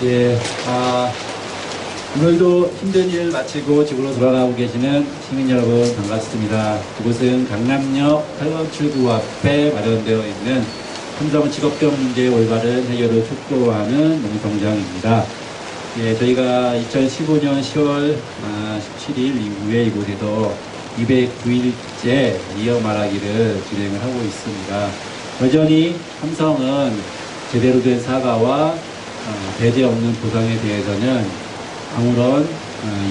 예, 오늘도 힘든 일 마치고 집으로 돌아가고 계시는 시민 여러분 반갑습니다. 이곳은 강남역 8번 출구 앞에 마련되어 있는 함정 직업병 문제의 올바른 해결을 촉구하는 농성장입니다. 예, 저희가 2015년 10월 17일 이후에 이곳에서 209일째 이어 말하기를 진행을 하고 있습니다. 여전히 함성은 제대로 된 사과와 배제 없는 보상에 대해서는 아무런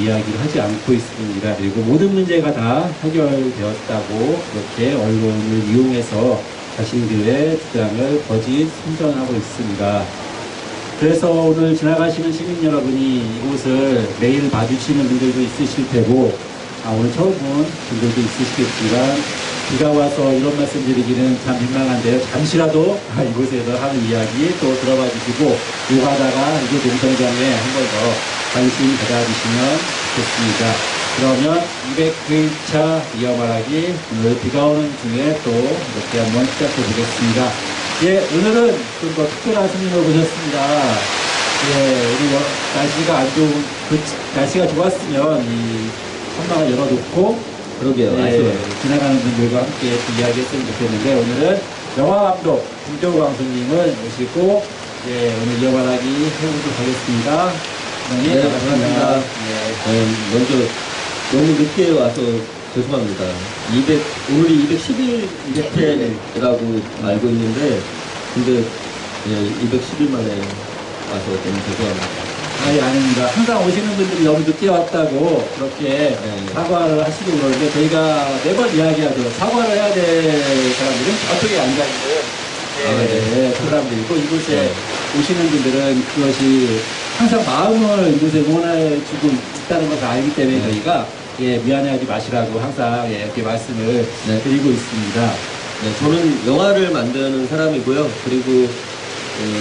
이야기를 하지 않고 있습니다. 그리고 모든 문제가 다 해결되었다고 그렇게 언론을 이용해서 자신들의 주장을 거짓 선전하고 있습니다. 그래서 오늘 지나가시는 시민 여러분이 이곳을 매일 봐주시는 분들도 있으실 테고 오늘 처음 본 분들도 있으시겠지만 비가 와서 이런 말씀 드리기는 참 민망한데요. 잠시라도 이곳에서 하는 이야기 또 들어봐 주시고 요가다가 이곳 농성장에 한 번 더 관심 가져주시면 좋겠습니다. 그러면 209일차 이어 말하기 오늘 비가 오는 중에 또 이렇게 한번 시작해 보겠습니다. 예, 오늘은 좀 더 특별한 손님을 모셨습니다. 예, 우리 날씨가 안 좋은, 날씨가 좋았으면 이 선망을 열어놓고 그러게요. 예, 지나가는 분들과 함께 이야기했으면 좋겠는데 오늘은 영화감독 김정우 감독님을 모시고 예, 오늘 이어 말하기 해보도록 하겠습니다. 네, 반갑습니다. 먼저 너무 늦게 와서 죄송합니다. 오늘이 211회라고 알고 있는데, 근데 210일 만에 와서 너무 죄송합니다. 아닙니다. 항상 오시는 분들이 너무 늦게 왔다고 그렇게 사과를 하시고 그러는데 저희가 매번 이야기하죠. 사과를 해야 될 사람들은 저쪽에 앉아있는 사람들이고 이곳에 오시는 분들은 그것이 항상 마음을 이곳에 응원해주고 있다는 것을 알기 때문에 저희가 미안해하지 마시라고 항상 이렇게 말씀을 드리고 있습니다. 네, 저는 영화를 만드는 사람이고요. 그리고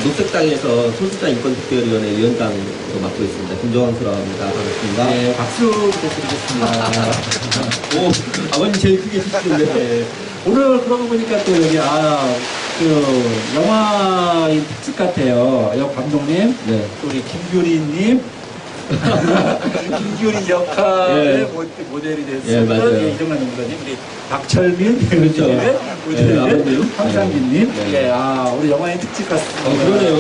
녹색당에서 소수자 인권특별위원회 위원장으로 맡고 있습니다. 김정환수라고 합니다. 반갑습니다. 네, 박수 부탁드리겠습니다. 오, 아버님 제일 크게 치시는데. 오늘 그러고 보니까 또 여기 영화인 특집 같아요. 감독님, 네. 또 우리 김규리님, 김규리 역할의 모델이 됐었던 맞아요. 이정란 농사님, 우리 박철민, 그렇죠. 모델, 아버님, 황상빈님, 우리 영화인 특집 같습니다. 그러네요.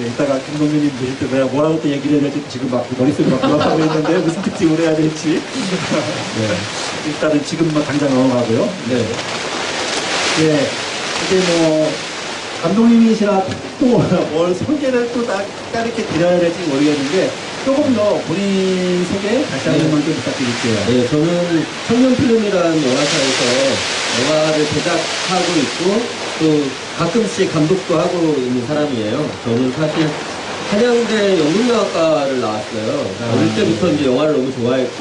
이따가 김동민님 보실 때 내가 뭐라고 또 얘기를 해야 될지 지금 막 머릿속에 막 돌아가고 있는데 무슨 특집을 해야 될지. 일단은 지금 당장 넘어가고요. 이제 감독님이시라 또 뭘 소개를 또 따르게 드려야 될지 모르겠는데 조금 더 본인 소개 다시 한 번만 좀 부탁드릴게요. 네, 저는 청년필름이라는 영화사에서 영화를 제작하고 있고 또 가끔씩 감독도 하고 있는 사람이에요. 저는 사실 한양대 연극영화과를 나왔어요. 어릴 때부터 이제 영화를 너무 좋아했고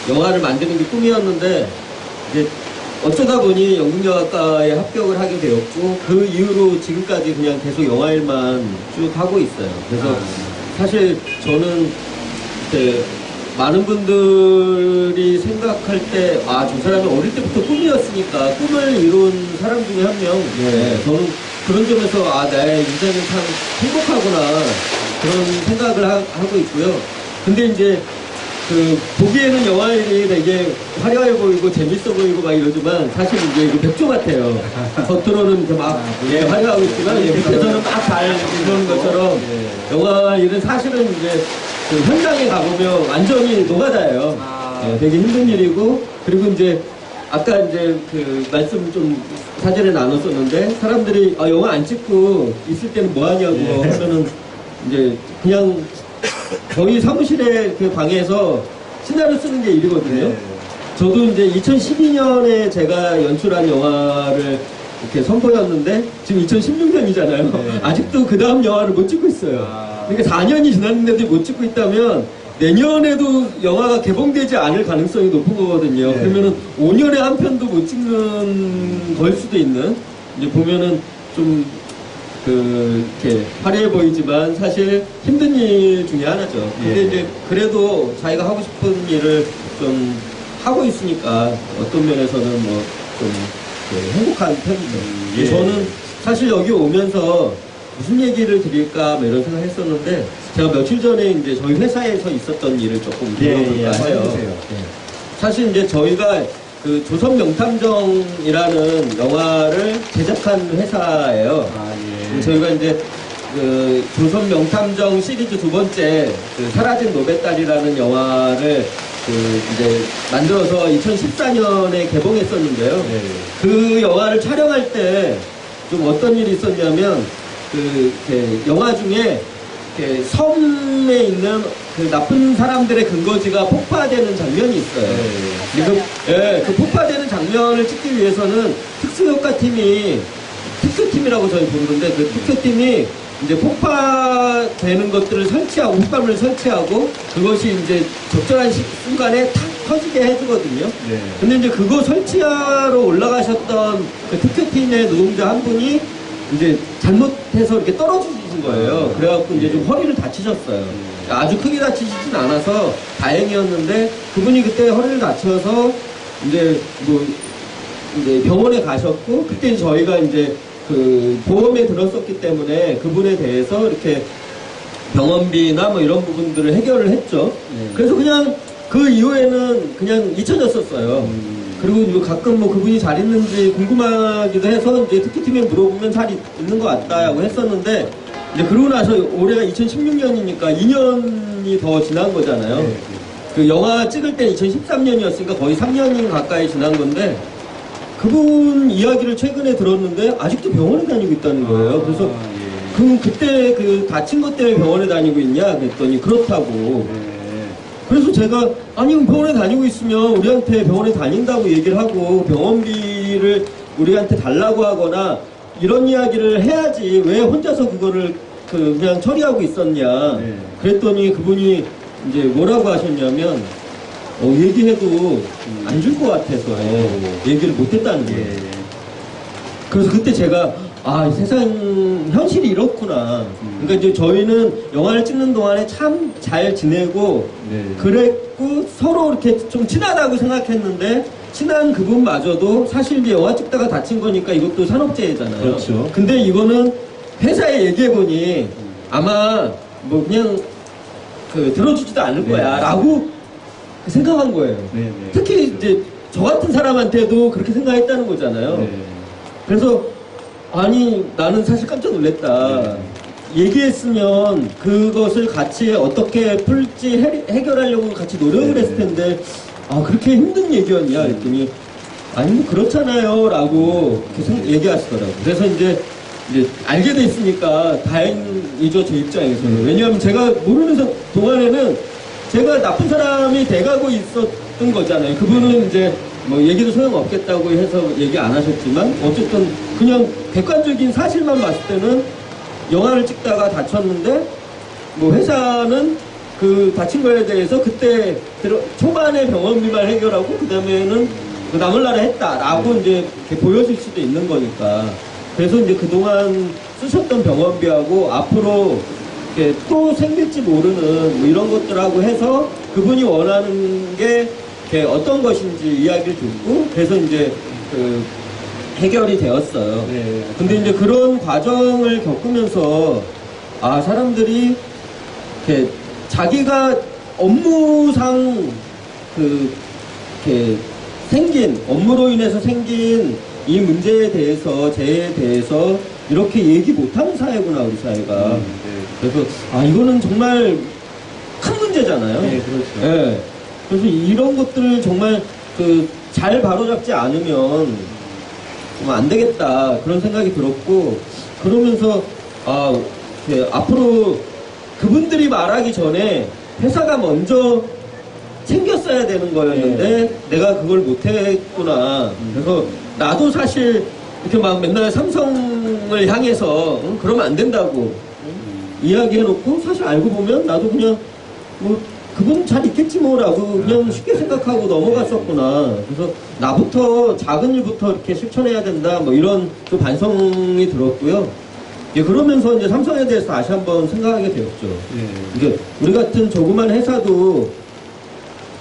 영화를 만드는 게 꿈이었는데 이제 어쩌다 보니 연극영화과에 합격을 하게 되었고 그 이후로 지금까지 그냥 계속 영화 일만 쭉 하고 있어요. 그래서 사실 저는 많은 분들이 생각할 때 저 사람이 어릴 때부터 꿈이었으니까 꿈을 이룬 사람 중에 한 명. 저는 그런 점에서 내 인생은 참 행복하구나 그런 생각을 하고 있고요. 근데 이제 보기에는 영화일이 되게 화려해 보이고 재밌어 보이고 막 이러지만 사실 이제 이거 맥주 같아요. 겉으로는 이렇게 막 화려하고 있지만 밑에서는 막 잘 이러는 것처럼 영화일은 사실은 이제 현장에 가보면 완전히 노가다예요. 되게 힘든 일이고 그리고 이제 아까 이제 말씀 좀 사전에 나눴었는데 사람들이 영화 안 찍고 있을 때는 뭐 하냐고 하면은 이제 그냥 저희 사무실의 방에서 시나리오 쓰는 게 일이거든요. 저도 이제 2012년에 제가 연출한 영화를 이렇게 선보였는데 지금 2016년이잖아요. 아직도 그 다음 영화를 못 찍고 있어요. 그러니까 4년이 지났는데도 못 찍고 있다면 내년에도 영화가 개봉되지 않을 가능성이 높은 거거든요. 그러면은 5년에 한 편도 못 찍는 걸 수도 있는 이제 보면은 좀 이렇게 화려해 보이지만 사실 힘든 일 중에 하나죠. 근데 이제 그래도 자기가 하고 싶은 일을 좀 하고 있으니까 어떤 면에서는 좀 행복한 편이죠. 저는 사실 여기 오면서 무슨 얘기를 드릴까 뭐 이런 생각했었는데 제가 며칠 전에 이제 저희 회사에서 있었던 일을 조금 들어볼까 해요. 해주세요. 사실 이제 저희가 그 조선 명탐정이라는 영화를 제작한 회사예요. 아, 예. 저희가 이제 그 조선 명탐정 시리즈 두 번째 그 사라진 노베딸이라는 영화를 그 이제 만들어서 2014년에 개봉했었는데요. 네. 그 영화를 촬영할 때 좀 어떤 일이 있었냐면 그 이렇게 영화 중에 이렇게 섬에 있는 그 나쁜 사람들의 근거지가 폭파되는 장면이 있어요. 그리고 그 폭파되는 장면을 찍기 위해서는 특수팀이라고 저희 부르는데 그 특수팀이 이제 폭파되는 것들을 설치하고 폭발물을 설치하고 그것이 이제 적절한 순간에 탁 터지게 해주거든요. 네. 근데 이제 그거 설치하러 올라가셨던 그 특수팀의 노동자 한 분이 이제 잘못해서 이렇게 떨어지신 거예요. 그래갖고 이제 좀 허리를 다치셨어요. 아주 크게 다치시진 않아서 다행이었는데 그분이 그때 허리를 다쳐서 이제 이제 병원에 가셨고 그때 저희가 이제 그 보험에 들었었기 때문에 그분에 대해서 이렇게 병원비나 뭐 이런 부분들을 해결을 했죠. 그래서 그냥 그 이후에는 그냥 잊혀졌었어요. 그리고 가끔 뭐 그분이 잘 있는지 궁금하기도 해서 이제 특기팀에 물어보면 잘 있는 것 같다고 했었는데 이제 그러고 나서 올해가 2016년이니까 2년이 더 지난 거잖아요. 네. 그 영화 찍을 때 2013년이었으니까 거의 3년이 가까이 지난 건데 그분 이야기를 최근에 들었는데 아직도 병원에 다니고 있다는 거예요. 그래서 그때 그 다친 것 때문에 병원에 다니고 있냐 그랬더니 그렇다고. 그래서 제가 아니 병원에 다니고 있으면 우리한테 병원에 다닌다고 얘기를 하고 병원비를 우리한테 달라고 하거나 이런 이야기를 해야지 왜 혼자서 그거를 그냥 처리하고 있었냐. 그랬더니 그분이 이제 뭐라고 하셨냐면 얘기해도 안 줄 것 같아서 얘기를 못했다는 거예요. 그래서 그때 제가 아 세상 현실이 이렇구나. 그러니까 이제 저희는 영화를 찍는 동안에 참 잘 지내고 그랬고 서로 이렇게 좀 친하다고 생각했는데 친한 그분마저도 사실 이제 영화 찍다가 다친 거니까 이것도 산업재해잖아요. 그렇죠. 근데 이거는 회사에 얘기해 보니 아마 뭐 그냥 그 들어주지도 않을 거야 라고 생각한 거예요. 특히 이제 저 같은 사람한테도 그렇게 생각했다는 거잖아요. 그래서 아니 나는 사실 깜짝 놀랐다. 얘기했으면 그것을 같이 어떻게 풀지 해결하려고 같이 노력을 했을 텐데 아 그렇게 힘든 얘기였냐 했더니 아니 뭐 그렇잖아요 라고 얘기하시더라고요. 그래서 이제 알게 됐으니까 다행이죠 제 입장에서는. 왜냐하면 제가 모르는 동안에는 제가 나쁜 사람이 돼가고 있었던 거잖아요. 그분은 이제 뭐 얘기도 소용없겠다고 해서 얘기 안 하셨지만 어쨌든 그냥 객관적인 사실만 봤을 때는 영화를 찍다가 다쳤는데 뭐 회사는 그 다친 거에 대해서 그때 초반에 병원비만 해결하고 그 다음에는 남을 나라 했다라고 이제 이렇게 보여질 수도 있는 거니까. 그래서 이제 그동안 쓰셨던 병원비하고 앞으로 이렇게 또 생길지 모르는 뭐 이런 것들하고 해서 그분이 원하는 게 이렇게 어떤 것인지 이야기를 듣고 그래서 이제 그 해결이 되었어요. 근데 이제 그런 과정을 겪으면서 아 사람들이 이렇게 자기가 업무상 이렇게 생긴 업무로 인해서 생긴 이 문제에 대해서 재해에 대해서 이렇게 얘기 못하는 사회구나 우리 사회가. 그래서 아 이거는 정말 큰 문제잖아요. 그렇죠. 그래서 이런 것들을 정말 잘 바로잡지 않으면 안 되겠다 그런 생각이 들었고 그러면서 아 앞으로 그분들이 말하기 전에 회사가 먼저 챙겼어야 되는 거였는데 내가 그걸 못했구나. 그래서 나도 사실 이렇게 막 맨날 삼성을 향해서 그러면 안 된다고 이야기해놓고 사실 알고 보면 나도 그냥 뭐 그분 잘 있겠지 뭐라고 그냥 쉽게 생각하고 넘어갔었구나. 그래서 나부터 작은 일부터 이렇게 실천해야 된다 뭐 이런 또 반성이 들었고요. 그러면서 이제 삼성에 대해서 다시 한번 생각하게 되었죠. 이게 우리 같은 조그만 회사도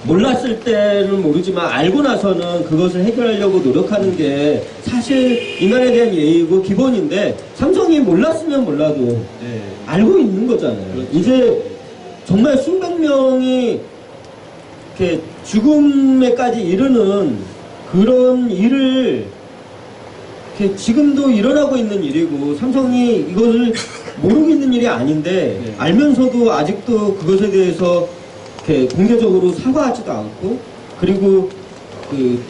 몰랐을 때는 모르지만 알고 나서는 그것을 해결하려고 노력하는 게 사실 인간에 대한 예의고 기본인데 삼성이 몰랐으면 몰라도 네. 알고 있는 거잖아요. 그렇죠. 이제 정말 수백 명이 이렇게 죽음에까지 이르는 그런 일을 이렇게 지금도 일어나고 있는 일이고 삼성이 이것을 모르고 있는 일이 아닌데 네. 알면서도 아직도 그것에 대해서 이렇게 공개적으로 사과하지도 않고 그리고 그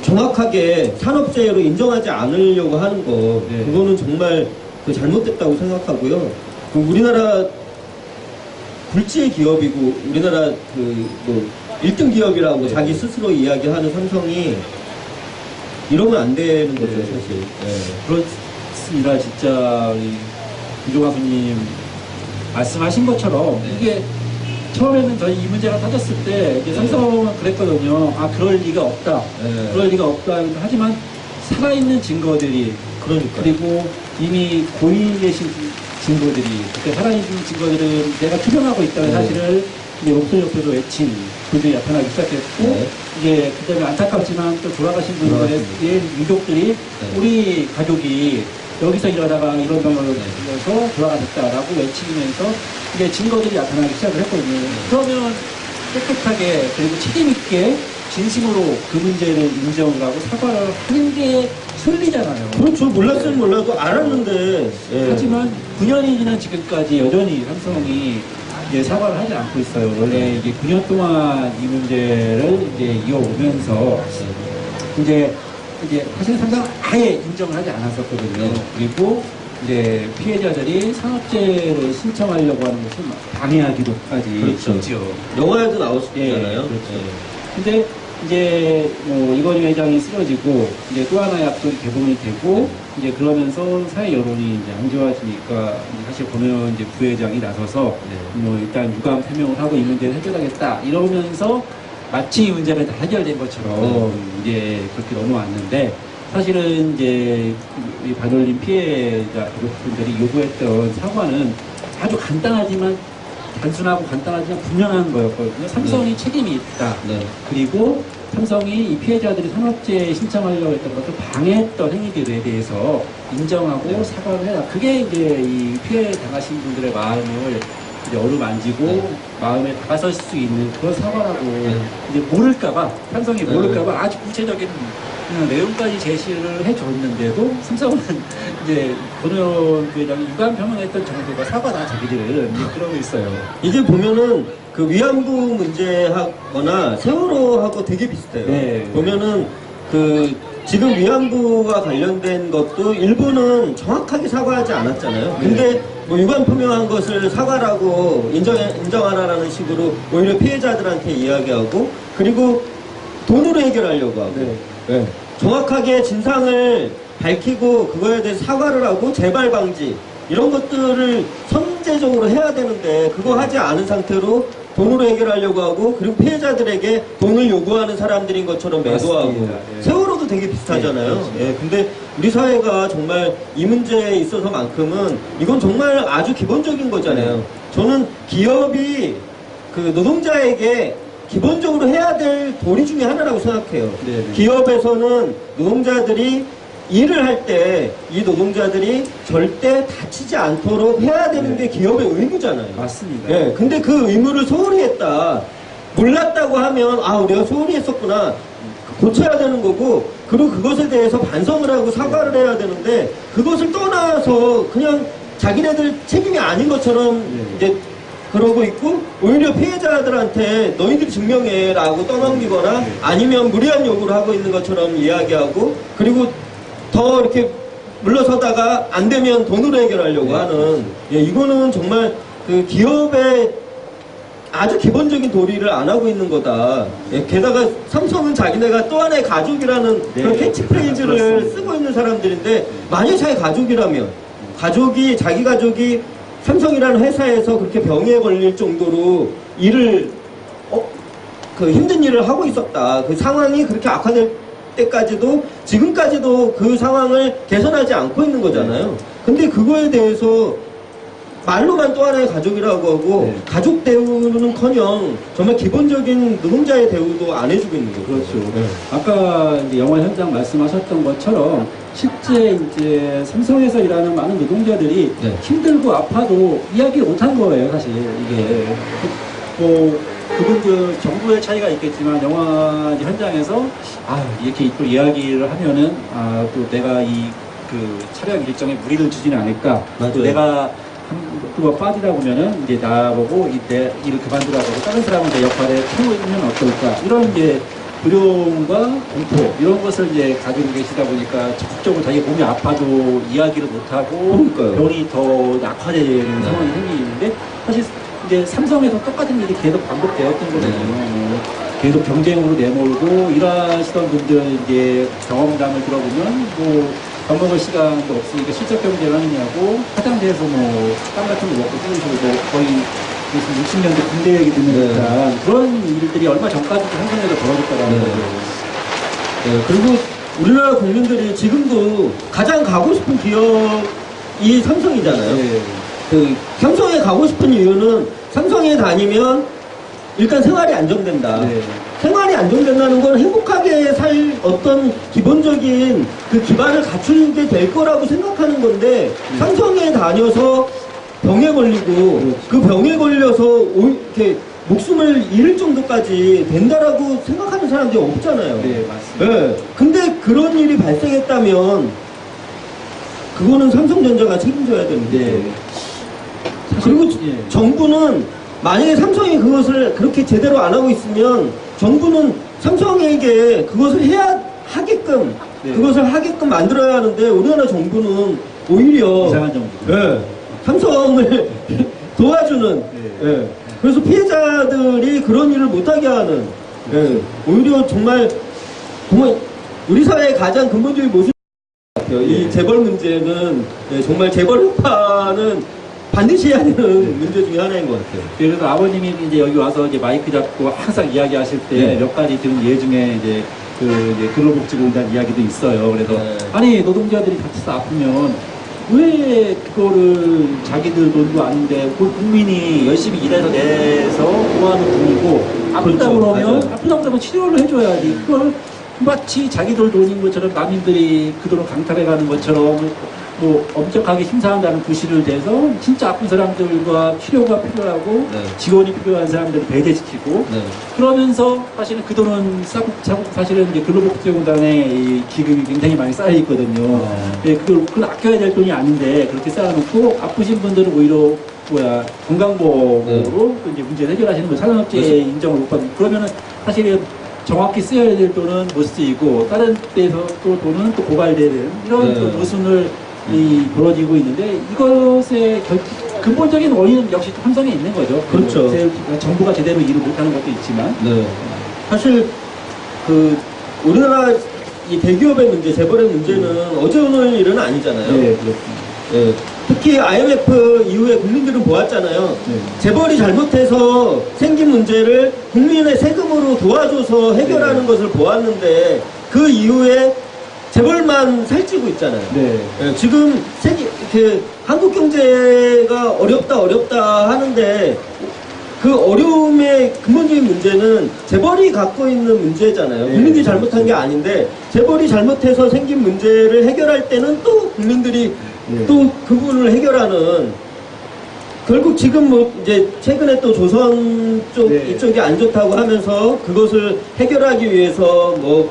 정확하게 산업재해로 인정하지 않으려고 하는 거 네. 그거는 정말 그 잘못됐다고 생각하고요. 그 우리나라 굴지의 기업이고 우리나라 뭐 1등 기업이라고 네. 자기 스스로 이야기하는 삼성이 이러면 안 되는 거죠, 네. 사실. 그렇습니다. 진짜 우리 김종환 교수님 말씀하신 것처럼 이게 처음에는 저희 이 문제가 터졌을 때 이제 삼성은 그랬거든요. 아 그럴 리가 없다. 네. 그럴 리가 없다. 하지만 살아있는 증거들이 그러니까. 그리고 이미 고인이 계신 증거들이 그때 살아있는 증거들은 내가 투명하고 있다는 네. 사실을 이제 목소리 옆에서 외친 분들이 나타나기 시작했고 네. 이제 그다음에 안타깝지만 또 돌아가신 분들의 돌아가신 유족들이 네. 우리 가족이 여기서 일하다가 이런 병을 네. 걸려서 돌아가셨다라고 외치면서 이게 증거들이 나타나기 시작을 했거든요. 그러면 깨끗하게 그리고 책임있게 진심으로 그 문제를 인정을 하고 사과를 하는 게 순리잖아요. 그렇죠. 몰랐으면 몰라도 알았는데. 예. 하지만 9년이 지난 지금까지 여전히 삼성이 이제 사과를 하지 않고 있어요. 원래 이게 9년 동안 이 문제를 이제 이어오면서 이제 사실 삼성은 아예 인정을 하지 않았었거든요. 그리고 이제 피해자들이 산업재해를 신청하려고 하는 것을 막 방해하기도까지 그렇죠. 했죠. 영화에도 나왔었잖아요. 그렇죠. 근데 이제 뭐 이건희 회장이 쓰러지고 이제 또 하나의 약속이 개봉이 되고 이제 그러면서 사회 여론이 이제 안 좋아지니까 사실 보면 이제 부회장이 나서서 뭐 일단 유감 표명을 하고 이 문제를 해결하겠다 이러면서 마치 이 문제가 다 해결된 것처럼 이제 그렇게 넘어왔는데 사실은 이제 이 반올림 피해자 가족분들이 요구했던 사과는 아주 간단하지만 단순하고 간단하지만 분명한 거였거든요. 삼성이 책임이 있다. 네. 그리고 삼성이 이 피해자들이 산업재해 신청하려고 했던 것을 방해했던 행위들에 대해서 인정하고 사과를 해라. 그게 이제 이 피해 당하신 분들의 마음을 이제 어루만지고 마음에 다가설 수 있는 그런 사과라고 이제 모를까봐 삼성이 모를까봐 아주 구체적인 내용까지 제시를 해줬는데도 삼성은 이제 권오현 부회장이 유감 표명했던 정도가 사과다 자기들은 이제 그러고 있어요. 이게 보면은 그 위안부 문제하거나 세월호하고 되게 비슷해요. 네. 보면은 그 지금 위안부와 관련된 것도 일부는 정확하게 사과하지 않았잖아요. 근데 뭐 유감 표명한 것을 사과라고 인정하라라는 식으로 오히려 피해자들한테 이야기하고 그리고 돈으로 해결하려고 하고 네. 정확하게 진상을 밝히고 그거에 대해서 사과를 하고 재발 방지 이런 것들을 선제적으로 해야 되는데 그거 하지 않은 상태로 돈으로 해결하려고 하고 그리고 피해자들에게 돈을 요구하는 사람들인 것처럼 매도하고 맞습니다. 예. 세월호도 되게 비슷하잖아요. 그렇죠. 예, 근데 우리 사회가 정말 이 문제에 있어서만큼은 이건 정말 아주 기본적인 거잖아요. 저는 기업이 그 노동자에게 기본적으로 해야 될 도리 중에 하나라고 생각해요. 네네. 기업에서는 노동자들이 일을 할 때 이 노동자들이 절대 다치지 않도록 해야 되는 게 기업의 의무잖아요. 맞습니다. 예, 근데 그 의무를 소홀히 했다. 몰랐다고 하면, 아, 우리가 소홀히 했었구나. 고쳐야 되는 거고, 그리고 그것에 대해서 반성을 하고 사과를 해야 되는데, 그것을 떠나서 그냥 자기네들 책임이 아닌 것처럼 이제 그러고 있고, 오히려 피해자들한테 너희들이 증명해라고 떠넘기거나, 아니면 무리한 요구를 하고 있는 것처럼 이야기하고, 그리고 더 이렇게 물러서다가 안 되면 돈으로 해결하려고 하는, 예, 이거는 정말 그 기업의 아주 기본적인 도리를 안 하고 있는 거다. 예, 게다가 삼성은 자기네가 또 하나의 가족이라는 그런 캐치프레이즈를 그렇습니다. 쓰고 있는 사람들인데, 만약 자기 가족이라면, 자기 가족이 삼성이라는 회사에서 그렇게 병에 걸릴 정도로 일을, 그 힘든 일을 하고 있었다. 그 상황이 그렇게 악화될 때까지도, 지금까지도 그 상황을 개선하지 않고 있는 거잖아요. 근데 그거에 대해서 말로만 또 하나의 가족이라고 하고 네. 가족 대우는커녕 정말 기본적인 노동자의 대우도 안 해주고 있는 거죠. 그렇죠. 네. 아까 이제 영화 현장 말씀하셨던 것처럼 실제 이제 삼성에서 일하는 많은 노동자들이 네. 힘들고 아파도 이야기를 못한 거예요, 사실 이게. 뭐 그분들 정도의 차이가 있겠지만 영화 이제 현장에서 이렇게 또 이야기를 하면은 또 내가 이 그 촬영 일정에 무리를 주지는 않을까. 맞아요. 또 내가 한두번 빠지다 보면은 이제 나보고 내 일을 그만두라고 하고 다른 사람은 내 역할에 채우면 어떨까. 이런 이제 두려움과 공포 이런 것을 이제 가지고 계시다 보니까 적극적으로 자기 몸이 아파도 이야기를 못하고 그러니까요. 병이 더 악화되는 상황이 생기는데 사실 이제 삼성에서 똑같은 일이 계속 반복되었던 거거든요. 계속 경쟁으로 내몰고 일하시던 분들 이제 경험담을 들어보면 뭐 밥 먹을 시간도 없으니까 실적 경쟁을 하느냐고 화장대에서 뭐 땀 같은 거 먹고 쓰시고 뭐 거의 무슨 60년대 군대 얘기 듣는 네. 듯한 그런 일들이 얼마 전까지도 삼성에서 벌어졌다라는 네. 거죠. 네, 그리고 우리나라 국민들이 지금도 가장 가고 싶은 기업이 삼성이잖아요. 네. 그 삼성에 가고 싶은 이유는 삼성에 다니면 일단 생활이 안정된다. 네. 생활이 안정된다는 건 행복하게 살 어떤 기본적인 그 기반을 갖추게 될 거라고 생각하는 건데 삼성에 다녀서 병에 걸리고 그렇죠. 그 병에 걸려서 이렇게 목숨을 잃을 정도까지 된다라고 생각하는 사람들이 없잖아요. 네, 맞습니다. 네. 근데 그런 일이 발생했다면 그거는 삼성전자가 책임져야 되는데 네. 그리고 예. 정부는 만약에 삼성이 그것을 그렇게 제대로 안 하고 있으면 정부는 삼성에게 그것을 해야 하게끔 네. 그것을 하게끔 만들어야 하는데 우리나라 정부는 오히려 이상한 정부. 예, 삼성을 도와주는 네. 예, 그래서 피해자들이 그런 일을 못하게 하는 예, 오히려 정말 우리 사회의 가장 근본적인 모습 같아요. 이 네. 재벌 문제는 예, 정말 재벌 흑파는 반드시 해야 되는 문제 중에 하나인 것 같아요. 그래서 아버님이 이제 여기 와서 이제 마이크 잡고 항상 이야기하실 때 네. 몇 가지 들은 예 중에 이제 이제 근로복지공단 이야기도 있어요. 그래서 네. 아니 노동자들이 다쳐서 아프면 왜 그거를 자기들 돈도 아닌데 그 국민이 열심히 일해서 내서 도와는 돈이고 아프다 그렇죠. 그러면 맞아요. 아프다 그러면 치료를 해줘야지. 그걸 마치 자기들 돈인 것처럼 남인들이 그 돈을 강탈해 가는 것처럼 뭐 엄격하게 심사한다는 구실을 대서 진짜 아픈 사람들과 치료가 필요하고 네. 지원이 필요한 사람들을 배제시키고 네. 그러면서 사실은 그 돈은 사실은 이제 근로복지공단에 이 기금이 굉장히 많이 쌓여 있거든요. 예, 그걸 아껴야 될 돈이 아닌데 그렇게 쌓아놓고 아프신 분들은 오히려 건강보험으로 또 이제 문제를 해결하시는 거예요. 산업재해 그렇죠. 인정을 못 받는 그러면은 사실은 정확히 쓰여야 될 돈은 못 쓰이고 다른 데서 또 돈은 또 고갈되는 이런 네. 또 모순을 벌어지고 있는데 이것의 근본적인 원인은 역시 삼성에 있는 거죠. 그렇죠. 정부가 제대로 일을 못하는 것도 있지만. 네. 사실 그 우리나라 이 대기업의 문제, 재벌의 문제는 어제 오늘 일은 아니잖아요. 네, 그렇습니다. 예. 특히 IMF 이후에 국민들은 보았잖아요. 네. 재벌이 잘못해서 생긴 문제를 국민의 세금으로 도와줘서 해결하는 네. 것을 보았는데 그 이후에 재벌만 살찌고 있잖아요. 네. 예, 지금 한국 경제가 어렵다 하는데 그 어려움의 근본적인 문제는 재벌이 갖고 있는 문제잖아요. 네. 국민들이 잘못한 게 아닌데 재벌이 잘못해서 생긴 문제를 해결할 때는 또 국민들이 네. 또 그 부분을 해결하는 결국 지금 뭐 이제 최근에 또 조선 쪽 네. 이쪽이 안 좋다고 하면서 그것을 해결하기 위해서 뭐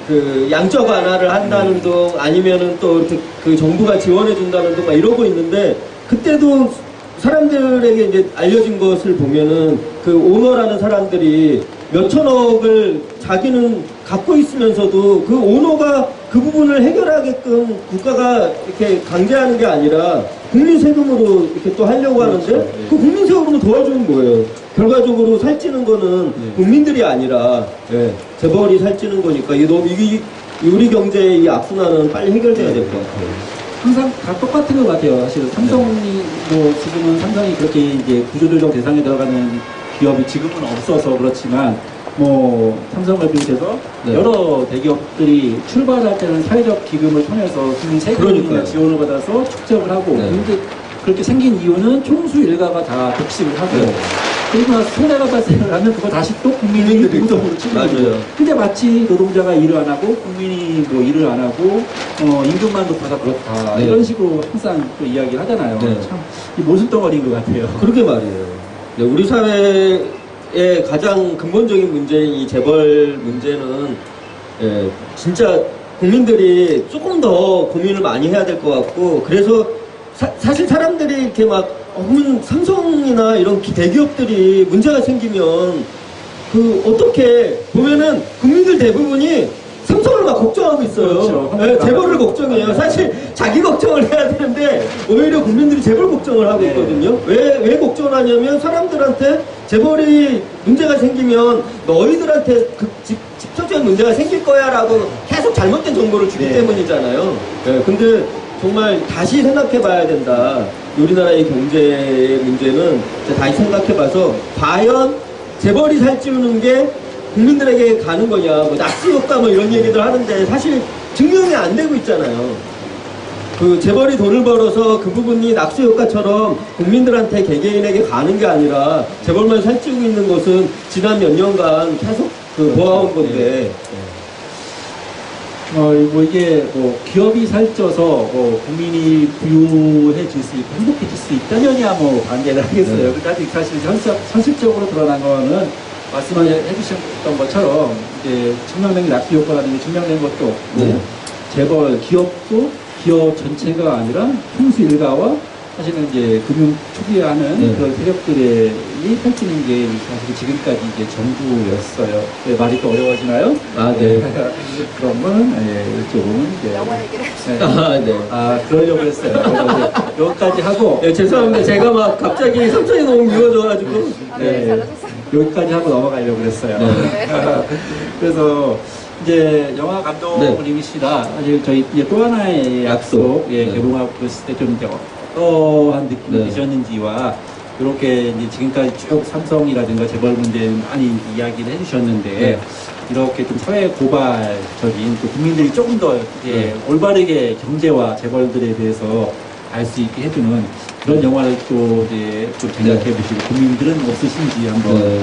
그 양적 완화를 한다는 둥 아니면은 또 이렇게 그 정부가 지원해 준다는 둥 막 이러고 있는데 그때도 사람들에게 이제 알려진 것을 보면은 그 오너라는 사람들이 몇천억을 자기는 갖고 있으면서도 그 오너가 그 부분을 해결하게끔 국가가 이렇게 강제하는 게 아니라 국민 세금으로 이렇게 또 하려고 하는데 그렇죠. 네. 그 국민 세금으로 도와주는 거예요. 결과적으로 살찌는 거는 네. 국민들이 아니라 예, 재벌이 살찌는 거니까 우리 경제의 이 악순환은 빨리 해결돼야 될 것 같아요. 항상 다 똑같은 것 같아요. 사실 삼성이 뭐 지금은 삼성이 그렇게 이제 구조조정 대상에 들어가는 기업이 지금은 없어서 그렇지만 뭐 삼성을 비롯해서 네. 여러 대기업들이 출발할 때는 사회적 기금을 통해서 국민 세금이나 그러니까요. 지원을 받아서 축적을 하고 네. 근데 그렇게 생긴 이유는 총수 일가가 다 독식을 하고 네. 그리고 나서 손해가 발생을 하면 그거 다시 또 국민이 무덤으로 치는 맞아요. 거죠. 근데 마치 노동자가 일을 안 하고 국민이 뭐 일을 안 하고 임금만 높아서 그렇다 네. 이런 식으로 항상 또 이야기를 하잖아요. 네. 참 이 모순덩어리인 것 같아요. 그러게 말이에요. 네, 우리 사회의 가장 근본적인 문제인 이 재벌 문제는 예, 진짜 국민들이 조금 더 고민을 많이 해야 될 것 같고 그래서 사실 사람들이 이렇게 막 삼성이나 이런 대기업들이 문제가 생기면 그 어떻게 보면은 국민들 대부분이 삼성을 막 걱정하고 있어요. 그렇죠. 네, 재벌을 걱정해요. 사실 자기 걱정을 해야 되는데 오히려 국민들이 재벌 걱정을 하고 네. 있거든요. 왜 걱정을 하냐면 사람들한테 재벌이 문제가 생기면 너희들한테 직접적인 문제가 생길 거야라고 계속 잘못된 정보를 주기 네. 때문이잖아요. 네, 근데 정말 다시 생각해 봐야 된다. 우리나라의 경제의 문제는 다시 생각해 봐서 과연 재벌이 살찌우는 게 국민들에게 가는 거냐, 뭐 낙수 효과 뭐 이런 얘기들 하는데 사실 증명이 안 되고 있잖아요. 그 재벌이 돈을 벌어서 그 부분이 낙수 효과처럼 국민들한테 개개인에게 가는 게 아니라 재벌만 살찌우고 있는 것은 지난 몇 년간 계속 그 보아온 건데. 뭐 이게 뭐 기업이 살쪄서 뭐 국민이 부유해질 수 있고 행복해질 수 있다면야 뭐 반대를 하겠어요. 네. 그러니까 사실 현실적으로 드러난 거는 말씀해 주셨던 것처럼 이제 증명된 낙수 효과라든지 증명된 것도 없고 네. 재벌 기업도 기업 전체가 아니라 총수 일가와 사실은 이제 금융 투기하는 네. 그런 세력들이 펼치는 게 사실 지금까지 이제 전부였어요. 네, 말이 또 어려워지나요? 아, 네. 그러면 이쪽은 이제 네. 그러려고 했어요. 그래서 여기까지 하고 네, 죄송합니다. 제가 막 갑자기 삼촌이 너무 미워져가지고. 네, 여기까지 하고 넘어가려고 그랬어요. 네. 그래서 이제 영화 감독님이시라 사실 저희 이제 또 하나의 약속 네. 개봉하고 그랬을 때 좀 이제 어떠한 느낌이 네. 드셨는지와 이렇게 이제 지금까지 쭉 삼성이라든가 재벌 문제 많이 이야기를 해주셨는데 네. 이렇게 좀 사회 고발적인 또 국민들이 조금 더 이제 네. 올바르게 경제와 재벌들에 대해서 알 수 있게 해주는 그런 영화를 또 이제 좀 생각해 보시고 국민들은 없으신지 한번. 네.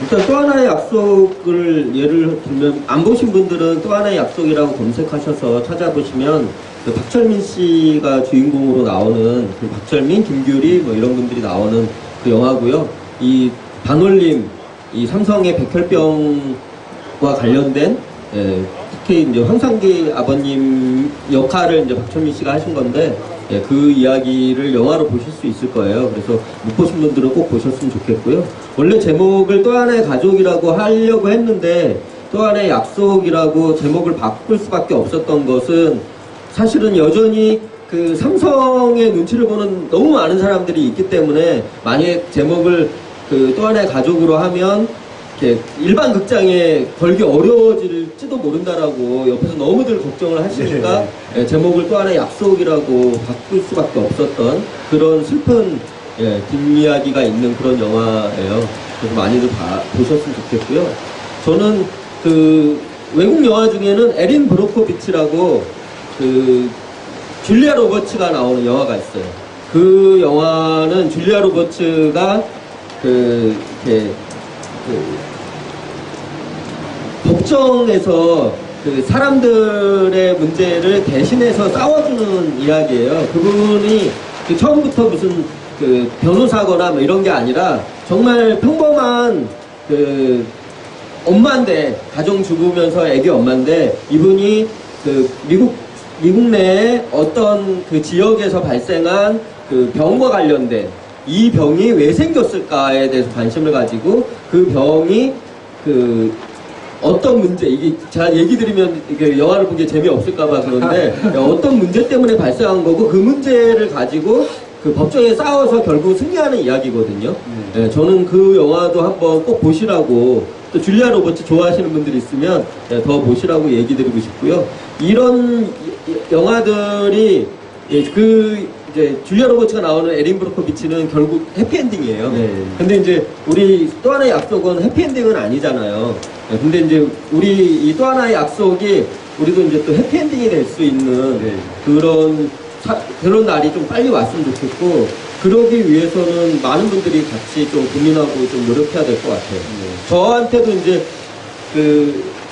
일단 또 하나의 약속을 예를 들면 안 보신 분들은 또 하나의 약속이라고 검색하셔서 찾아보시면 그 박철민 씨가 주인공으로 나오는 그 박철민, 김규리 뭐 이런 분들이 나오는 그 영화고요. 이 반올림, 이 삼성의 백혈병과 관련된 특히 이제 황상기 아버님 역할을 이제 박철민 씨가 하신 건데 그 이야기를 영화로 보실 수 있을 거예요. 그래서 못 보신 분들은 꼭 보셨으면 좋겠고요. 원래 제목을 또 하나의 가족이라고 하려고 했는데 또 하나의 약속이라고 제목을 바꿀 수밖에 없었던 것은 사실은 여전히 그 삼성의 눈치를 보는 너무 많은 사람들이 있기 때문에 만약 제목을 그 또 하나의 가족으로 하면 이렇게 일반 극장에 걸기 어려워질지도 모른다라고 옆에서 너무들 걱정을 하시니까 제목을 또 하나의 약속이라고 바꿀 수밖에 없었던 그런 슬픈 뒷이야기가 있는 그런 영화예요. 그래서 많이들 보셨으면 좋겠고요. 저는 그 외국 영화 중에는 에린 브로코비치라고 그 줄리아 로버츠가 나오는 영화가 있어요. 그 영화는 줄리아 로버츠가 법정에서 그 사람들의 문제를 대신해서 싸워주는 이야기예요. 그분이 그 처음부터 무슨 그 변호사거나 뭐 이런 게 아니라 정말 평범한 그 엄마인데 가정주부면서 애기 엄마인데 이분이 그 미국 내에 어떤 그 지역에서 발생한 그 병과 관련된 이 병이 왜 생겼을까에 대해서 관심을 가지고 그 병이 그 어떤 문제, 이게 제가 얘기 드리면 이게 영화를 보기에 재미없을까봐 그런데 어떤 문제 때문에 발생한 거고 그 문제를 가지고 그 법정에 싸워서 결국 승리하는 이야기거든요. 저는 그 영화도 한번 꼭 보시라고 또 줄리아 로버츠 좋아하시는 분들이 있으면 더 보시라고 얘기 드리고 싶고요. 이런 영화들이 이제 줄리아 로버츠가 나오는 에린 브로코비치는 결국 해피엔딩이에요. 근데 이제 우리 또 하나의 약속은 해피엔딩은 아니잖아요. 근데 이제 우리 이 또 하나의 약속이 우리도 이제 또 해피엔딩이 될 수 있는 그런 그런 날이 좀 빨리 왔으면 좋겠고, 그러기 위해서는 많은 분들이 같이 좀 고민하고 좀 노력해야 될 것 같아요. 저한테도 이제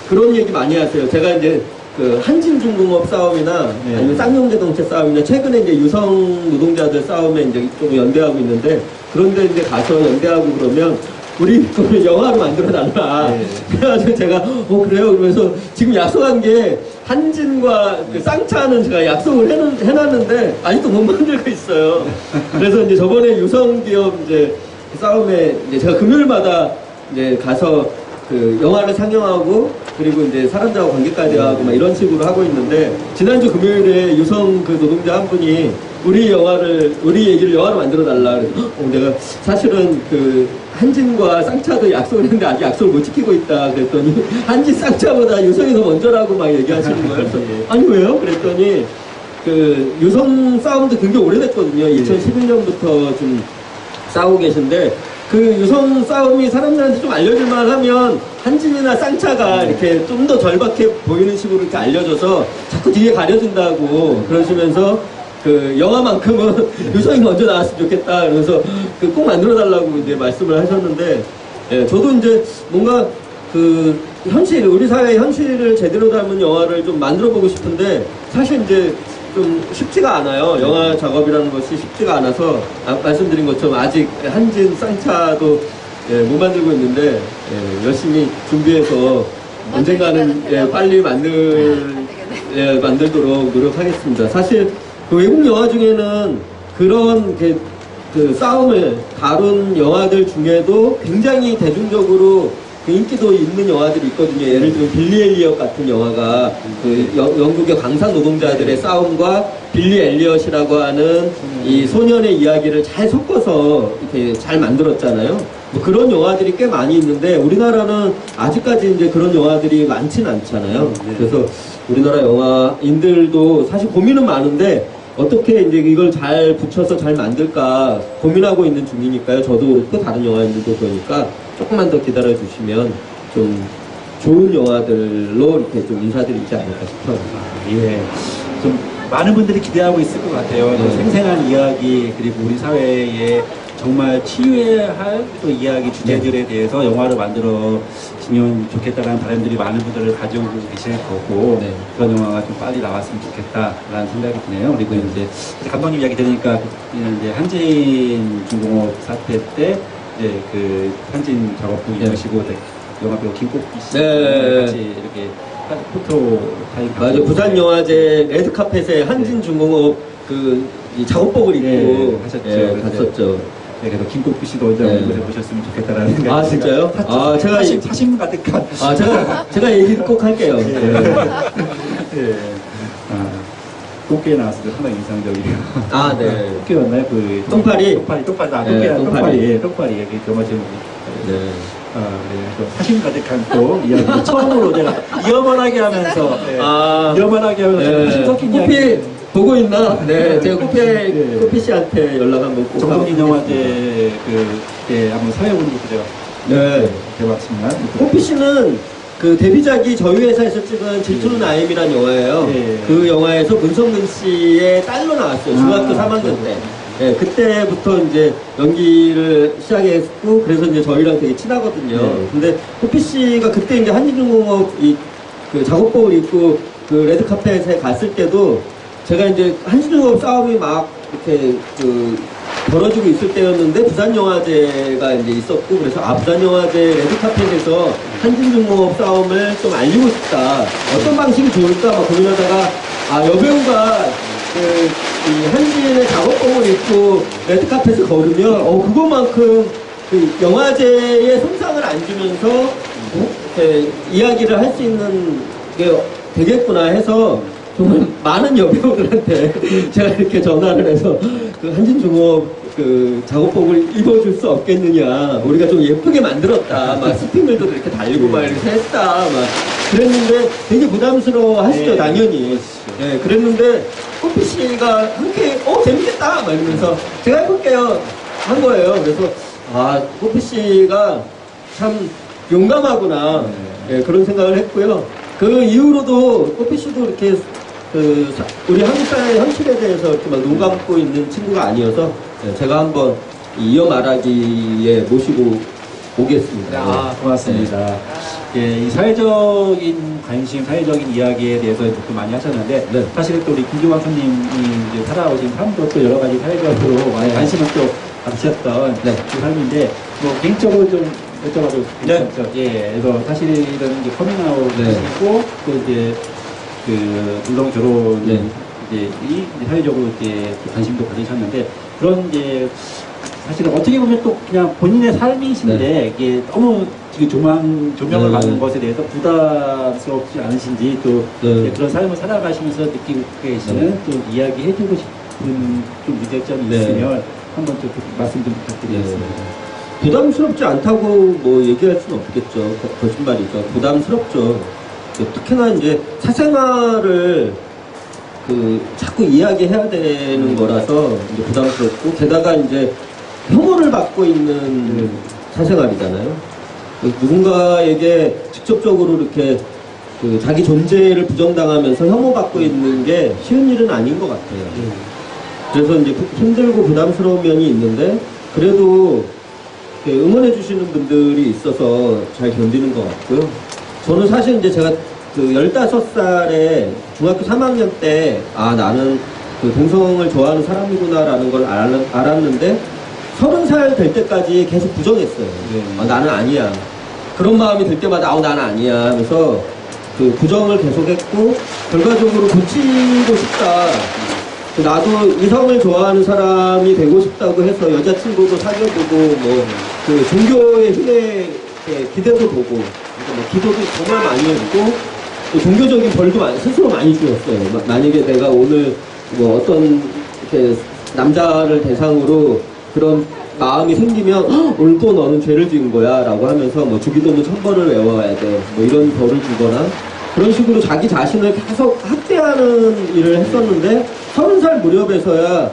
그런 얘기 많이 하세요. 제가 이제 그 한진중공업 싸움이나 네. 아니면 쌍용자동차 싸움이나 최근에 이제 유성 노동자들 싸움에 이제 좀 연대하고 있는데, 그런데 이제 가서 연대하고 그러면 우리 그걸 영화로 만들어 달라. 네. 그래가지고 제가 그래요. 그러면서 지금 약속한 게 한진과 그 쌍차는 제가 약속을 해놨는데 아직도 못 만들고 있어요. 그래서 이제 저번에 유성기업 이제 싸움에 이제 제가 금요일마다 이제 가서 그 영화를 상영하고 그리고 이제 사람들하고 관객까지 하고 막 이런 식으로 하고 있는데, 지난주 금요일에 유성 그 노동자 한 분이 우리 얘기를 영화로 만들어 달라. 그래서 내가 사실은 그 한진과 쌍차도 약속을 했는데 아직 약속을 못 지키고 있다 그랬더니, 한진 쌍차보다 유성이 더 먼저라고 막 얘기하시는 거예요. 그래서 아니 왜요? 그랬더니 그 유성 싸움도 굉장히 오래됐거든요. 2011년부터 좀 싸우고 계신데, 그 유성 싸움이 사람들한테 좀 알려줄만 하면 한진이나 쌍차가 이렇게 좀 더 절박해 보이는 식으로 이렇게 알려줘서 자꾸 뒤에 가려준다고 그러시면서, 그 영화만큼은 유성이 먼저 나왔으면 좋겠다 그러면서 그 꼭 만들어달라고 이제 말씀을 하셨는데, 예, 저도 이제 뭔가 그 우리 사회의 현실을 제대로 담은 영화를 좀 만들어보고 싶은데, 사실 이제 좀 쉽지가 않아요. 영화 작업이라는 것이 쉽지가 않아서, 말씀드린 것처럼 아직 한진 쌍차도 못 만들고 있는데, 열심히 준비해서 언젠가는 빨리 만들도록 노력하겠습니다. 사실 그 외국 영화 중에는 그런 그 싸움을 다룬 영화들 중에도 굉장히 대중적으로 그 인기도 있는 영화들이 있거든요. 예를 들면 빌리 엘리엇 같은 영화가 그 영국의 광산 노동자들의 싸움과 빌리 엘리엇이라고 하는 이 소년의 이야기를 잘 섞어서 이렇게 잘 만들었잖아요. 뭐 그런 영화들이 꽤 많이 있는데, 우리나라는 아직까지 이제 그런 영화들이 많지는 않잖아요. 그래서 우리나라 영화인들도 사실 고민은 많은데 어떻게 이제 이걸 잘 붙여서 잘 만들까 고민하고 있는 중이니까요. 저도 그렇고 다른 영화인들도 그러니까 조금만 더 기다려 주시면 좀 좋은 영화들로 이렇게 좀 인사드리지 않을까 싶어요. 예. 좀 많은 분들이 기대하고 있을 것 같아요. 또 생생한 이야기, 그리고 우리 사회에 정말 치유해야 할 또 이야기 주제들에 대해서 영화를 만들어지면 좋겠다라는 바람들이 많은 분들을 가지고 계실 거고, 네. 그런 영화가 좀 빨리 나왔으면 좋겠다라는 생각이 드네요. 그리고 이제 감독님 이야기 들으니까 이제 한진 중공업 사태 때 이제 그 한진 작업부 이러시고 영화 배우 김꽃비 씨 같이 이렇게 포토 타임 맞아요. 부산영화제 레드카펫에 한진중공업 이 작업복을 입고 하셨죠. 갔었죠. 네, 그래서 김꽃비 씨도 언제 한번 보셨으면 좋겠다라는 생각이 아, 진짜요? 제가 사심 가득한. 제가 얘기를 꼭 할게요. 예. 꽃게 나왔을 때 상당히 인상적이에요. 아, 네. 꽃게였나요? 그 똥파리. 똥파리. 여기 영화 제목이. 네. 네. 사심 가득한 또 이야기. 처음으로 제가 위험하게 하면서, 위험하게 하면서 신석희 이야기. 보고 있나? 네, 제가 코피 씨한테 연락 한번 꼭 정동진 영화제 한번 사회 공부도 제가 해봤습니다. 코피 씨는 그 데뷔작이 저희 회사에서 찍은 질투는 아임이라는 영화예요. 그 영화에서 문성근 씨의 딸로 나왔어요. 중학교 3학년 때. 네, 그때부터 이제 연기를 시작했고, 그래서 이제 저희랑 되게 친하거든요. 근데 코피 씨가 그때 이제 한진중공업 그 작업복을 입고 그 레드카펫에 갔을 때도 제가 이제 한진중공업 싸움이 막 이렇게 벌어지고 있을 때였는데, 부산영화제가 이제 있었고, 그래서 부산영화제 레드카펫에서 한진중공업 싸움을 좀 알리고 싶다. 어떤 방식이 좋을까 막 고민하다가, 여배우가 이 한진의 작업복을 입고 레드카펫을 걸으면, 그것만큼 그 영화제에 손상을 안 주면서 이렇게 이야기를 할 수 있는 게 되겠구나 해서, 정말 많은 여배우들한테 제가 이렇게 전화를 해서 그 한진중공업 그 작업복을 입어줄 수 없겠느냐, 우리가 좀 예쁘게 만들었다, 막 스피들도 이렇게 달리고 막 이렇게 했다, 막 그랬는데 되게 부담스러워 하시죠, 당연히. 네, 그랬는데 코피 씨가 함께 재밌겠다 막 이러면서 제가 해볼게요 한 거예요. 그래서 코피 씨가 참 용감하구나, 그런 생각을 했고요. 그 이후로도 코피 씨도 이렇게 우리 한국 사회의 현실에 대해서 이렇게 막 눈 감고 있는 친구가 아니어서 제가 한번 이어 말하기에 모시고 오겠습니다. 아, 고맙습니다. 예, 이 사회적인 관심, 사회적인 이야기에 대해서 또 많이 하셨는데, 네. 사실 또 우리 김규광 선님이 이제 살아오신 삶도 또 여러 가지 사회적으로 많이 관심을 또 받으셨던 그 삶인데, 뭐, 개인적으로 좀 여쭤봐도 괜찮죠? 예, 그래서 사실은 이제 커밍아웃 하시고, 또 이제, 물론 결혼, 이제 사회적으로 이제 관심도 가지셨는데, 그런 이제, 사실은 어떻게 보면 또 그냥 본인의 삶이신데 이게 너무 지금 조명을 받는 것에 대해서 부담스럽지 않으신지 또 이제 그런 삶을 살아가시면서 느끼고 계시는 또 이야기해주고 싶은 좀 문제점이 있으면 한번 좀 말씀 좀 부탁드리겠습니다. 부담스럽지 않다고 뭐 얘기할 수는 없겠죠. 거짓말이죠. 부담스럽죠. 특히나 이제 사생활을 자꾸 이야기해야 되는 거라서 이제 부담스럽고 게다가 이제 혐오를 받고 있는 사생활이잖아요. 누군가에게 직접적으로 이렇게 자기 존재를 부정당하면서 혐오받고 있는 게 쉬운 일은 아닌 것 같아요. 그래서 이제 힘들고 부담스러운 면이 있는데 그래도 응원해 주시는 분들이 있어서 잘 견디는 것 같고요. 저는 사실 이제 제가 15살에 중학교 3학년 때 나는 동성을 좋아하는 사람이구나라는 걸 알았는데 30살 될 때까지 계속 부정했어요. 나는 아니야. 그런 마음이 들 때마다 나는 아니야 하면서 부정을 계속했고 결과적으로 고치고 싶다. 나도 이성을 좋아하는 사람이 되고 싶다고 해서 여자친구도 사귀어보고 뭐 종교의 힘에 기대도 보고 뭐 기도도 정말 많이 했고 또 종교적인 벌도 스스로 많이 주었어요. 만약에 내가 오늘 뭐 어떤 이렇게 남자를 대상으로 그런 마음이 생기면 오늘 또 너는 죄를 지은 거야 라고 하면서 뭐 주기도문 1000번을 외워야 돼 뭐 이런 벌을 주거나 그런 식으로 자기 자신을 계속 학대하는 일을 했었는데 30살 무렵에서야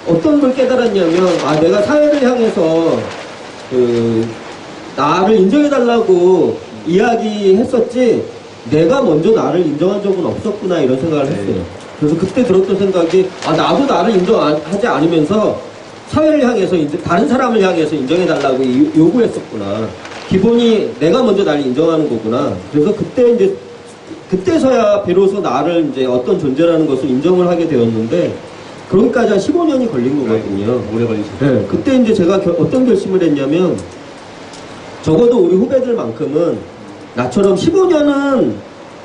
어떤 걸 깨달았냐면 내가 사회를 향해서 나를 인정해달라고 이야기했었지 내가 먼저 나를 인정한 적은 없었구나 이런 생각을 했어요. 그래서 그때 들었던 생각이 나도 나를 인정하지 않으면서 사회를 향해서 다른 사람을 향해서 인정해달라고 요구했었구나. 기본이 내가 먼저 나를 인정하는 거구나. 그래서 그때서야 비로소 나를 이제 어떤 존재라는 것을 인정을 하게 되었는데 그런까지 한 15년이 걸린 거거든요. 오래 걸리셨어요. 네, 그때 이제 제가 어떤 결심을 했냐면 적어도 우리 후배들만큼은 나처럼 15년은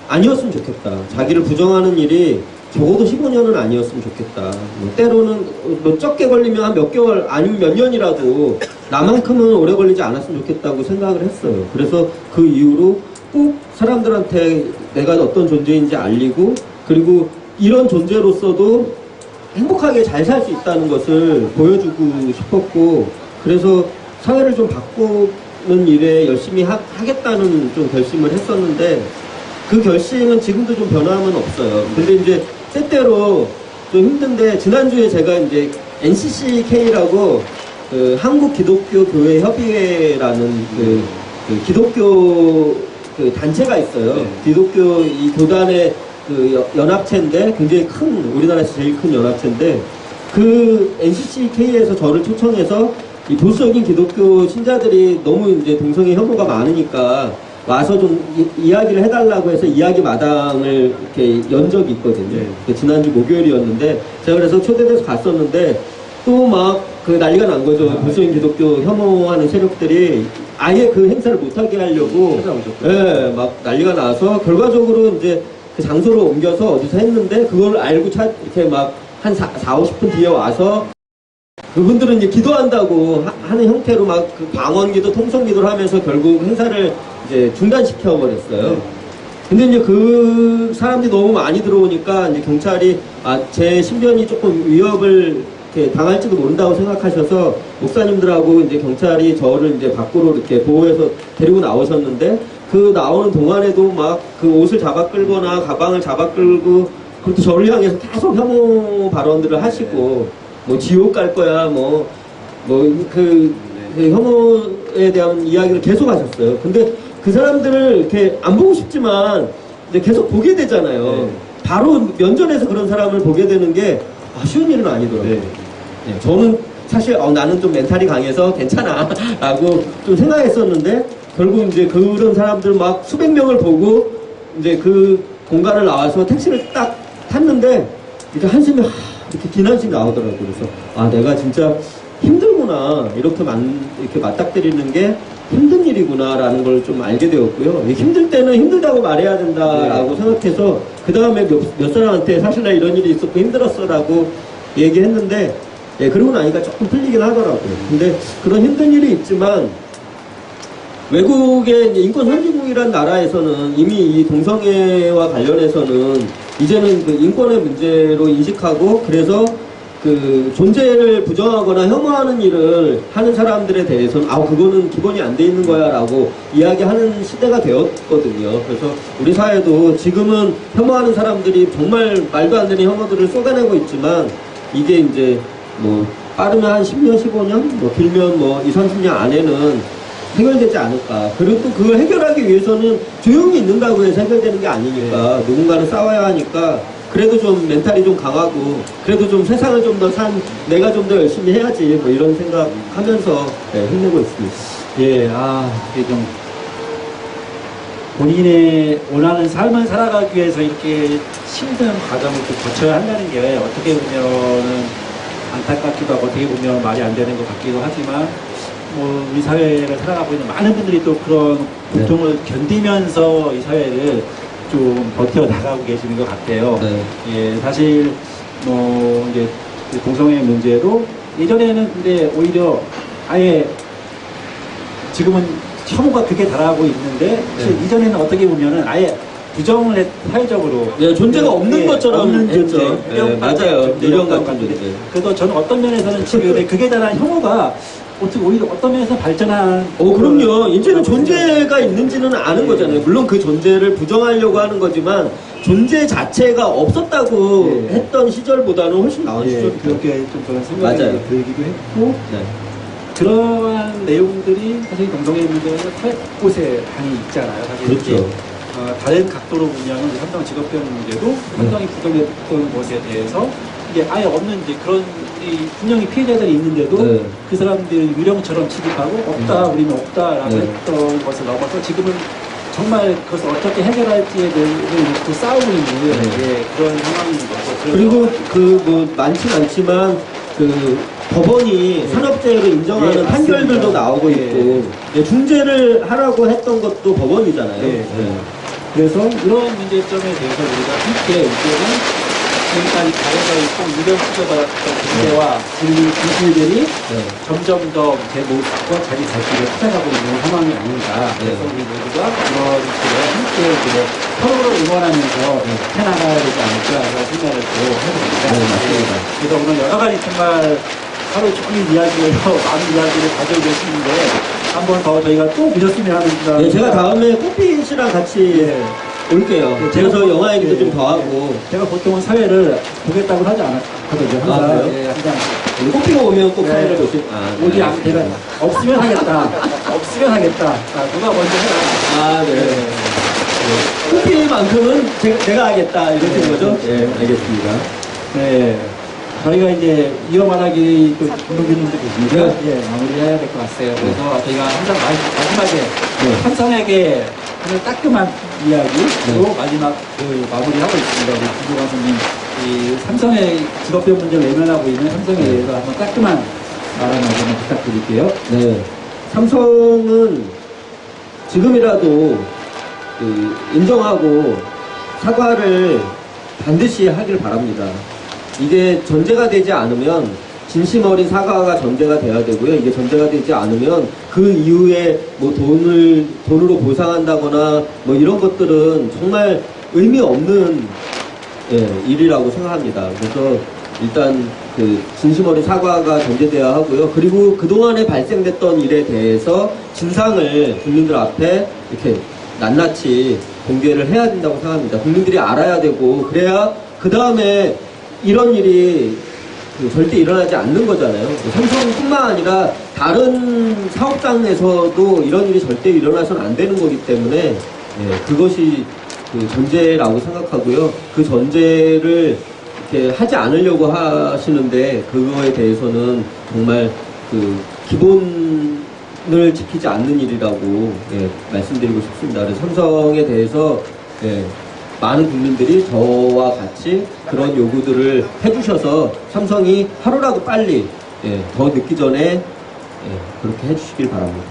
아니었으면 좋겠다. 자기를 부정하는 일이 적어도 15년은 아니었으면 좋겠다. 때로는 뭐 적게 걸리면 한 몇 개월 아니면 몇 년이라도 나만큼은 오래 걸리지 않았으면 좋겠다고 생각을 했어요. 그래서 그 이후로 꼭 사람들한테 내가 어떤 존재인지 알리고 그리고 이런 존재로서도 행복하게 잘 살 수 있다는 것을 보여주고 싶었고 그래서 사회를 좀 바꾸는 일에 열심히 하겠다는 좀 결심을 했었는데 그 결심은 지금도 좀 변함은 없어요. 근데 이제 때때로 좀 힘든데 지난주에 제가 이제 NCCK라고 한국 기독교 교회 협의회라는 기독교 단체가 있어요. 기독교 이 교단의 연합체인데 굉장히 큰 우리나라에서 제일 큰 연합체인데 그 NCCK에서 저를 초청해서 이 보수적인 기독교 신자들이 너무 이제 동성애 혐오가 많으니까 와서 좀 이야기를 해달라고 해서 이야기 마당을 이렇게 연 적이 있거든요. 지난주 목요일이었는데 제가 그래서 초대돼서 갔었는데 또 막 난리가 난 거죠. 보수적인 기독교 혐오하는 세력들이 아예 그 행사를 못하게 하려고 막 난리가 나서 결과적으로 이제 그 장소로 옮겨서 어디서 했는데 그걸 알고 이렇게 막 한 40-50분 뒤에 와서 그분들은 이제 기도한다고 하는 형태로 막 방언기도 통성기도를 하면서 결국 행사를 이제 중단시켜 버렸어요. 근데 이제 그 사람들이 너무 많이 들어오니까 이제 경찰이 제 신변이 조금 위협을 이렇게 당할지도 모른다고 생각하셔서 목사님들하고 이제 경찰이 저를 이제 밖으로 이렇게 보호해서 데리고 나오셨는데 그 나오는 동안에도 막 그 옷을 잡아 끌거나 가방을 잡아 끌고 그렇게 저를 향해서 계속 혐오 발언들을 하시고 뭐 지옥 갈 거야 그 혐오에 대한 이야기를 계속 하셨어요. 근데 그 사람들을 이렇게 안 보고 싶지만 이제 계속 보게 되잖아요. 바로 면전에서 그런 사람을 보게 되는 게 쉬운 일은 아니더라고요. 네. 네, 저는 사실 나는 좀 멘탈이 강해서 괜찮아 라고 좀 생각했었는데 결국 이제 그런 사람들 막 수백 명을 보고 이제 그 공간을 나와서 택시를 딱 탔는데 이렇게 한숨이 이렇게 긴 한숨이 나오더라고요. 그래서 내가 진짜 힘들구나 이렇게 맞닥뜨리는 게 힘든 일이구나라는 걸 좀 알게 되었고요. 힘들 때는 힘들다고 말해야 된다라고 생각해서 그 다음에 몇 사람한테 사실 나 이런 일이 있었고 힘들었어라고 얘기했는데 그러고 나니까 조금 풀리긴 하더라고요. 근데 그런 힘든 일이 있지만 외국의 인권 선진국이라는 나라에서는 이미 이 동성애와 관련해서는 이제는 그 인권의 문제로 인식하고 그래서 그 존재를 부정하거나 혐오하는 일을 하는 사람들에 대해서는 그거는 기본이 안 돼 있는 거야 라고 이야기하는 시대가 되었거든요. 그래서 우리 사회도 지금은 혐오하는 사람들이 정말 말도 안 되는 혐오들을 쏟아내고 있지만 이게 이제 뭐 빠르면 한 10년, 15년, 뭐 길면 뭐 20, 30년 안에는 해결되지 않을까. 그리고 또 그걸 해결하기 위해서는 조용히 있는다고 해서 해결되는 게 아니니까 누군가는 싸워야 하니까 그래도 좀 멘탈이 좀 강하고 그래도 좀 세상을 좀 더 내가 좀 더 열심히 해야지 뭐 이런 생각하면서 힘내고 있습니다. 예, 이게 좀 본인의 원하는 삶을 살아가기 위해서 이렇게 힘든 과정을 또 거쳐야 한다는 게 어떻게 보면은 안타깝기도 하고 어떻게 보면 말이 안 되는 것 같기도 하지만 뭐 우리 사회를 살아가고 있는 많은 분들이 또 그런 고통을 견디면서 이 사회를 좀 버텨나가고 계시는 것 같아요. 네. 예, 사실 뭐 이제 동성애 문제도 예전에는 근데 오히려 아예 지금은 혐오가 그게 달하고 있는데 이전에는 어떻게 보면은 아예 부정을 사회적으로 존재가 없는 것처럼 없는 했죠. 존재, 맞아요. 유령 같은 존재. 그래서 저는 어떤 면에서는 지금 그게 달한 혐오가 오히려 어떤 면에서 발전한 그럼요. 이제는 존재가 있는지는 아는 거잖아요. 물론 그 존재를 부정하려고 하는 거지만 존재 자체가 없었다고 했던 시절보다는 훨씬 나은 시절이죠. 그렇게 좀 그런 생각이 들기도 했고 그러한 내용들이 사실 동성애 문제는 곳곳에 많이 있잖아요. 사실 그렇죠. 다른 각도로 보면 삼성 직업병 문제도 삼성이 부정했던 것에 대해서 이게 아예 없는 이제 그런 분명히 피해자들이 있는데도 그 사람들이 유령처럼 취급하고 없다 우리는 없다라고 했던 것을 넘어서 지금은 정말 그것을 어떻게 해결할지에 대해서 싸우고 있는 그런 상황인 거죠. 그리고 뭐 많진 않지만 법원이 산업재해로 인정하는 판결들도 나오고 있고 중재를 하라고 했던 것도 법원이잖아요. 그래서 이런 문제점에 대해서 우리가 함께 이제는 지금까지 가려져 있고 유령 시켜받았던 문제와 진실들이 점점 더 제 모습과 자기 갈 길을 찾아가고 있는 상황이 아닌가. 그래서 우리 모두가 그런 식으로 함께 서로를 응원하면서 해나가야 되지 않을까 그런 생각을 또 해봅니다. 맞습니다. 그래서 오늘 여러 가지 정말 하루 종일 이야기를 많은 이야기를 가지고 계시는데 한 번 더 저희가 또 보셨으면 하는 생각. 제가 다음에 꽃빛 씨랑 같이 올게요. 제가 저 영화 얘기도 좀 더 하고. 제가 보통은 사회를 보겠다고 하지 않았거든요. 항상. 항상. 꽃피가 오면 꼭 사회를 보실. 오지 않게 없으면 하겠다. 없으면 하겠다. 누가 먼저 해라. 꽃피만큼은 내가 하겠다. 이렇게 된 거죠? 알겠습니다. 네. 저희가 이제 이어 말하기 또 운동기님도 계시니까 마무리해야 될 것 같아요. 그래서 저희가 항상 마지막에 삼성에게 하는 따끔한 이야기로 마지막 마무리하고 있습니다. 우리 김조 감독님 이 삼성의 직업병 문제를 외면하고 있는 삼성에 대해서 한번 따끔한 말 한마디 부탁드릴게요. 네. 삼성은 지금이라도 인정하고 사과를 반드시 하길 바랍니다. 이게 전제가 되지 않으면 진심 어린 사과가 전제가 돼야 되고요. 이게 전제가 되지 않으면 그 이후에 뭐 돈으로 보상한다거나 뭐 이런 것들은 정말 의미 없는 일이라고 생각합니다. 그래서 일단 진심 어린 사과가 전제돼야 하고요. 그리고 그동안에 발생됐던 일에 대해서 진상을 국민들 앞에 이렇게 낱낱이 공개를 해야 된다고 생각합니다. 국민들이 알아야 되고 그래야 그 다음에 이런 일이 절대 일어나지 않는 거잖아요. 삼성뿐만 아니라 다른 사업장에서도 이런 일이 절대 일어나서는 안 되는 거기 때문에 그것이 그 전제라고 생각하고요. 그 전제를 이렇게 하지 않으려고 하시는데 그거에 대해서는 정말 그 기본을 지키지 않는 일이라고 말씀드리고 싶습니다. 그래서 삼성에 대해서 많은 국민들이 저와 같이 그런 요구들을 해주셔서 삼성이 하루라도 빨리 더 늦기 전에 그렇게 해주시길 바랍니다.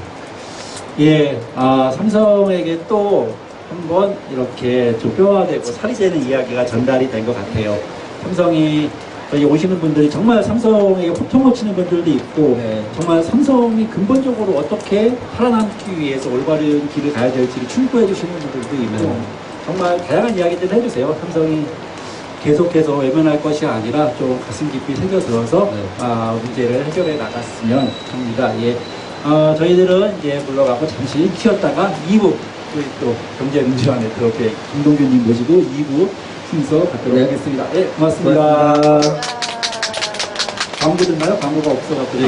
예, 삼성에게 또 한번 이렇게 좀 뼈가 되고 살이 되는 이야기가 전달이 된 것 같아요. 삼성이 여기 오시는 분들이 정말 삼성에게 호통을 치는 분들도 있고 네. 정말 삼성이 근본적으로 어떻게 살아남기 위해서 올바른 길을 가야 될지를 충고해 주시는 분들도 있고 네. 정말 다양한 이야기들을 해주세요. 삼성이 계속해서 외면할 것이 아니라 좀 가슴 깊이 새겨들어서 문제를 해결해 나갔으면 합니다. 예. 저희들은 이제 물러가고 잠시 쉬었다가 2부 또 경제민주화 네트워크의 김동균님 모시고 2부 순서 갖도록 하겠습니다. 예, 고맙습니다. 광고 듣나요? 광고가 없어가지고.